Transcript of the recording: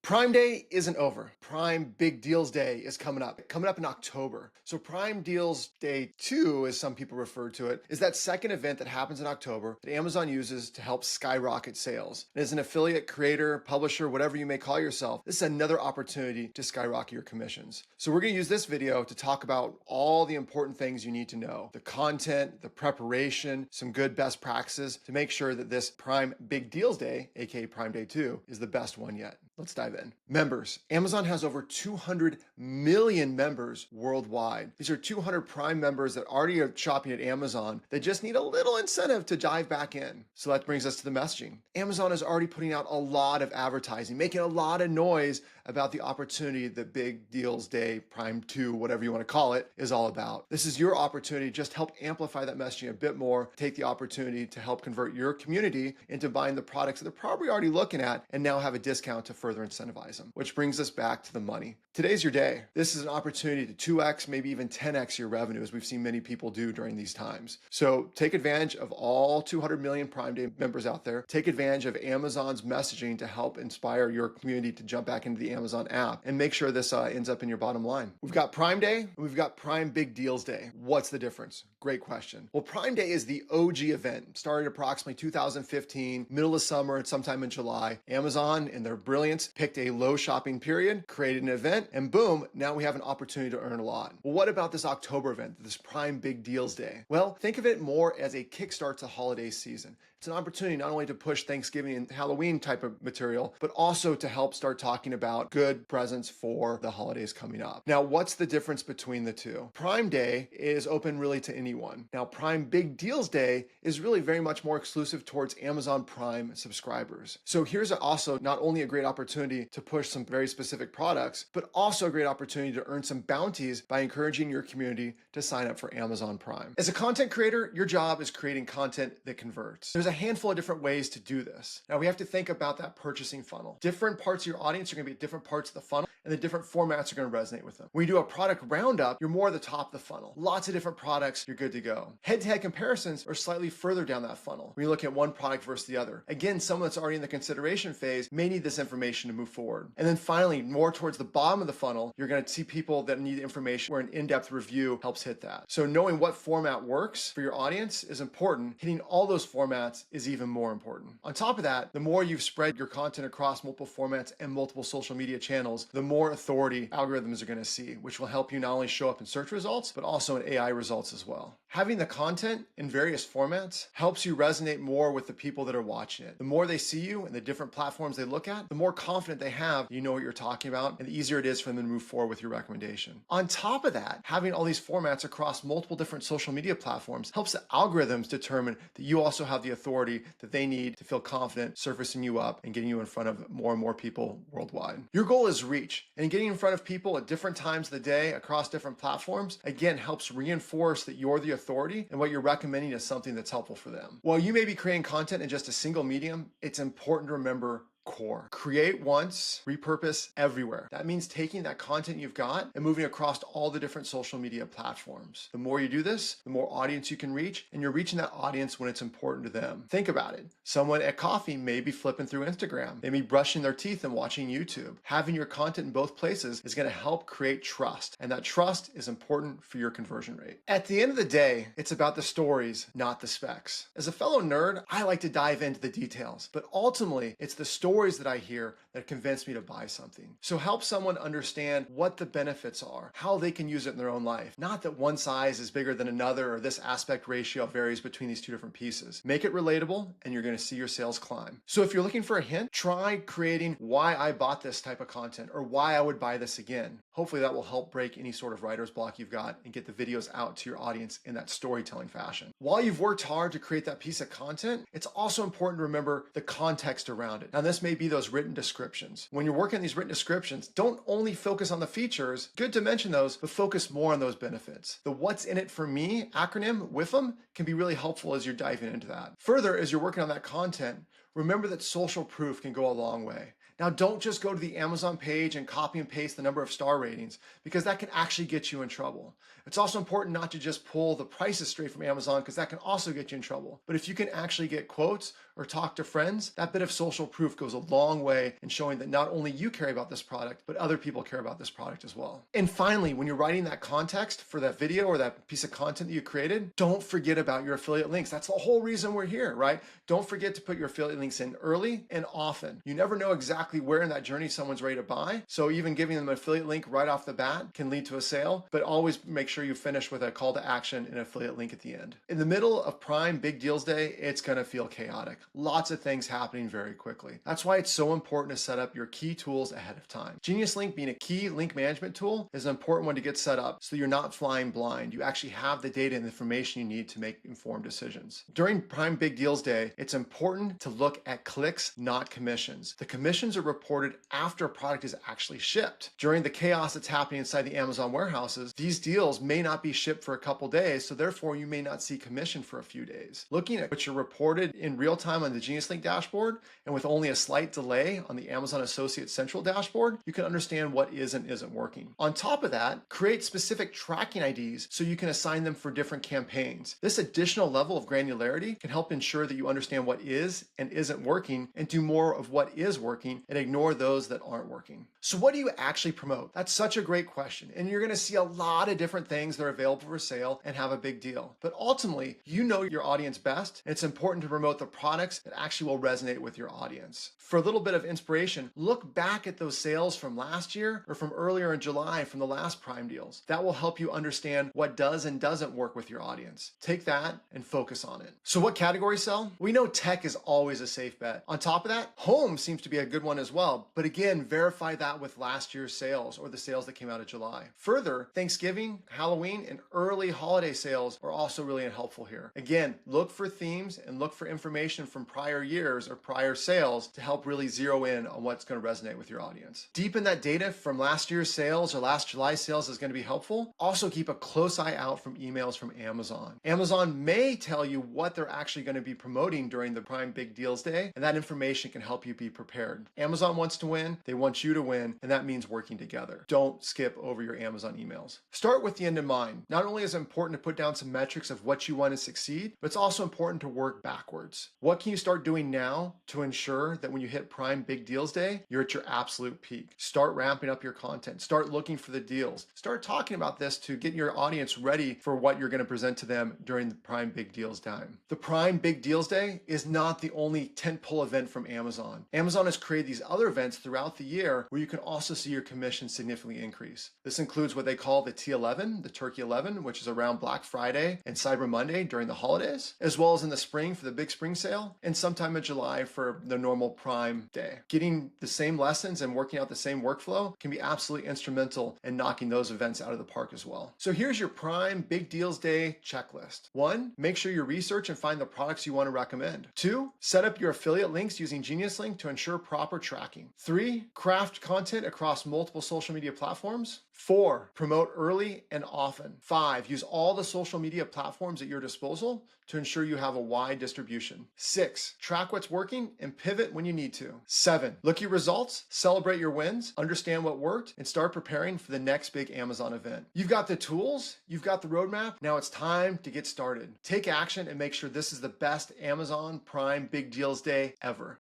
Prime Day isn't over. Prime Big Deals Day is coming up in October. So Prime Deals Day 2, as some people refer to it, is that second event that happens in October that Amazon uses to help skyrocket sales. And as an affiliate, creator, publisher, whatever you may call yourself, this is another opportunity to skyrocket your commissions. So we're going to use this video to talk about all the important things you need to know, the content, the preparation, some good best practices to make sure that this Prime Big Deals Day, aka Prime Day 2, is the best one yet. Let's dive in. Members. Amazon has over 200 million members worldwide. These are 200 Prime members that already are shopping at Amazon. They just need a little incentive to dive back in. So that brings us to the messaging. Amazon is already putting out a lot of advertising, making a lot of noise about the opportunity that Big Deals Day, Prime 2, whatever you want to call it, is all about. This is your opportunity to just help amplify that messaging a bit more, take the opportunity to help convert your community into buying the products that they're probably already looking at and now have a discount to further incentivize them, which brings us back to the money. Today's your day. This is an opportunity to 2x, maybe even 10x your revenue, as we've seen many people do during these times. So take advantage of all 200 million Prime Day members out there. Take advantage of Amazon's messaging to help inspire your community to jump back into the Amazon app and make sure this ends up in your bottom line. We've got Prime Day and we've got Prime Big Deals Day. What's the difference? Great question. Well, Prime Day is the OG event. Started approximately 2015, middle of summer and sometime in July. Amazon, in their brilliance, picked a low shopping period, created an event, and boom, now we have an opportunity to earn a lot. Well, what about this October event, this Prime Big Deals Day? Well, think of it more as a kickstart to holiday season. It's an opportunity not only to push Thanksgiving and Halloween type of material, but also to help start talking about good presents for the holidays coming up. Now, what's the difference between the two? Prime Day is open really to anyone. Now, Prime Big Deals Day is really very much more exclusive towards Amazon Prime subscribers. So here's also not only a great opportunity to push some very specific products, but also a great opportunity to earn some bounties by encouraging your community to sign up for Amazon Prime. As a content creator, your job is creating content that converts. There's a handful of different ways to do this. Now we have to think about that purchasing funnel. Different parts of your audience are going to be at different parts of the funnel, and the different formats are going to resonate with them. When you do a product roundup, you're more at the top of the funnel. Lots of different products, you're good to go. Head-to-head comparisons are slightly further down that funnel. When you look at one product versus the other. Again, someone that's already in the consideration phase may need this information to move forward. And then finally, more towards the bottom of the funnel, you're going to see people that need information where an in-depth review helps hit that. So knowing what format works for your audience is important. Hitting all those formats is even more important. On top of that, the more you've spread your content across multiple formats and multiple social media channels, the more authority algorithms are going to see, which will help you not only show up in search results, but also in AI results as well. Having the content in various formats helps you resonate more with the people that are watching it. The more they see you and the different platforms they look at, the more confident they have you know what you're talking about, and the easier it is for them to move forward with your recommendation. On top of that, having all these formats across multiple different social media platforms helps the algorithms determine that you also have the authority that they need to feel confident surfacing you up and getting you in front of more and more people worldwide. Your goal is reach, and getting in front of people at different times of the day across different platforms, again, helps reinforce that you're the authority and what you're recommending is something that's helpful for them. While you may be creating content in just a single medium, it's important to remember core. Create once, repurpose everywhere. That means taking that content you've got and moving across all the different social media platforms. The more you do this, the more audience you can reach, and you're reaching that audience when it's important to them. Think about it. Someone at coffee may be flipping through Instagram. They may be brushing their teeth and watching YouTube. Having your content in both places is going to help create trust, and that trust is important for your conversion rate. At the end of the day, it's about the stories, not the specs. As a fellow nerd, I like to dive into the details, but ultimately, it's the stories that I hear that convince me to buy something. So help someone understand what the benefits are, how they can use it in their own life. Not that one size is bigger than another or this aspect ratio varies between these two different pieces. Make it relatable and you're going to see your sales climb. So if you're looking for a hint, try creating why I bought this type of content or why I would buy this again. Hopefully that will help break any sort of writer's block you've got and get the videos out to your audience in that storytelling fashion. While you've worked hard to create that piece of content, it's also important to remember the context around it. Now this may be those written descriptions. When you're working on these written descriptions, don't only focus on the features, good to mention those, but focus more on those benefits. The what's in it for me acronym, WIFM, can be really helpful as you're diving into that. Further, as you're working on that content, remember that social proof can go a long way. Now, don't just go to the Amazon page and copy and paste the number of star ratings, because that can actually get you in trouble. It's also important not to just pull the prices straight from Amazon, because that can also get you in trouble. But if you can actually get quotes or talk to friends, that bit of social proof goes a long way in showing that not only you care about this product, but other people care about this product as well. And finally, when you're writing that context for that video or that piece of content that you created, don't forget about your affiliate links. That's the whole reason we're here, right? Don't forget to put your affiliate links in early and often. You never know exactly where in that journey someone's ready to buy. So even giving them an affiliate link right off the bat can lead to a sale, but always make sure you finish with a call to action and an affiliate link at the end. In the middle of Prime Big Deals Day, it's gonna feel chaotic. Lots of things happening very quickly. That's why it's so important to set up your key tools ahead of time. Geniuslink, being a key link management tool, is an important one to get set up so you're not flying blind. You actually have the data and the information you need to make informed decisions. During Prime Big Deals Day, it's important to look at clicks, not commissions. The commissions are reported after a product is actually shipped. During the chaos that's happening inside the Amazon warehouses, these deals may not be shipped for a couple days, so therefore you may not see commission for a few days. Looking at what you're reported in real time on the Geniuslink dashboard, and with only a slight delay on the Amazon Associates Central dashboard, you can understand what is and isn't working. On top of that, create specific tracking IDs so you can assign them for different campaigns. This additional level of granularity can help ensure that you understand what is and isn't working and do more of what is working and ignore those that aren't working. So what do you actually promote? That's such a great question. And you're gonna see a lot of different things that are available for sale and have a big deal. But ultimately, you know your audience best, and it's important to promote the products that actually will resonate with your audience. For a little bit of inspiration, look back at those sales from last year or from earlier in July from the last Prime deals. That will help you understand what does and doesn't work with your audience. Take that and focus on it. So what categories sell? We know tech is always a safe bet. On top of that, home seems to be a good one as well. But again, verify that with last year's sales or the sales that came out of July. Further, Thanksgiving, Halloween, and early holiday sales are also really helpful here. Again, look for themes and look for information from prior years or prior sales to help really zero in on what's going to resonate with your audience. Deepen that data from last year's sales or last July sales is going to be helpful. Also keep a close eye out from emails from Amazon. Amazon may tell you what they're actually going to be promoting during the Prime Big Deals Day, and that information can help you be prepared. Amazon wants to win, they want you to win, and that means working together. Don't skip over your Amazon emails. Start with the end in mind. Not only is it important to put down some metrics of what you want to succeed, but it's also important to work backwards. What can you start doing now to ensure that when you hit Prime Big Deals Day, you're at your absolute peak? Start ramping up your content. Start looking for the deals. Start talking about this to get your audience ready for what you're going to present to them during the Prime Big Deals time. The Prime Big Deals Day is not the only tentpole event from Amazon. Amazon has created these other events throughout the year where you can also see your commission significantly increase. This includes what they call the T11, the Turkey 11, which is around Black Friday and Cyber Monday during the holidays, as well as in the spring for the big spring sale, and sometime in July for the normal Prime Day. Getting the same lessons and working out the same workflow can be absolutely instrumental in knocking those events out of the park as well. So here's your Prime Big Deals Day checklist. 1, make sure you research and find the products you want to recommend. 2, set up your affiliate links using Geniuslink to ensure proper tracking. 3, craft content across multiple social media platforms. 4, promote early and often. 5, use all the social media platforms at your disposal to ensure you have a wide distribution. 6, track what's working and pivot when you need to. 7, look at your results, celebrate your wins, understand what worked, and start preparing for the next big Amazon event. You've got the tools, you've got the roadmap, now it's time to get started. Take action and make sure this is the best Amazon Prime Big Deals Day ever.